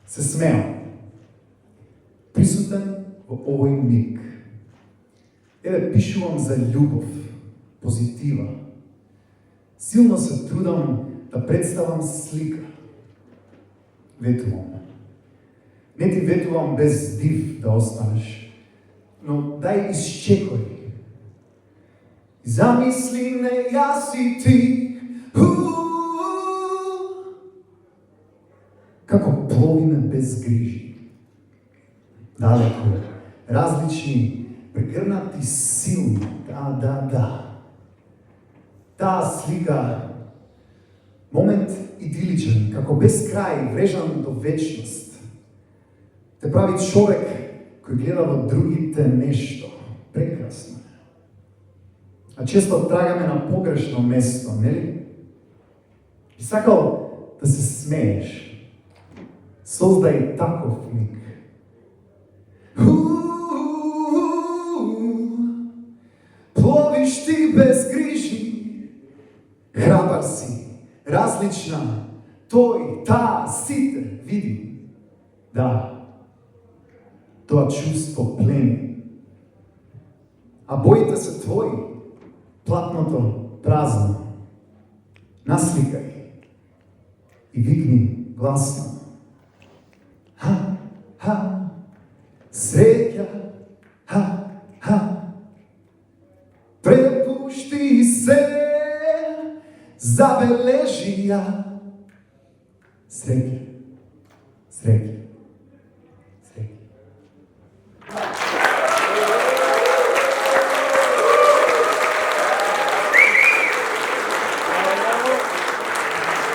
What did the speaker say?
Се смеам. Присутен во овој миг. Еве пишувам за љубов, позитива. Силно се трудам да представам слика. Ветувам. Не ти ветувам без див да останеш, но дај исчекој. Замисли не јас и ти, како пловиме без грижи. Далеко, различни, прегрнати силни, да. Таа слика, момент идиличен, како без крај, врежан до вечност. Те прави човек кој гледа во другите нешто. Прекрасно. А често трагаме на погрешно место, нели? И сакал да се смееш. Создај таков миг. Пловиш ти без грижи, храбар си, различна, тој, таа, сите, види. Да, тоа чувство плени. А боите се твои, платното празно. Насликај и викни гласно. Среќа, препушти се, забележи ја. Среќа.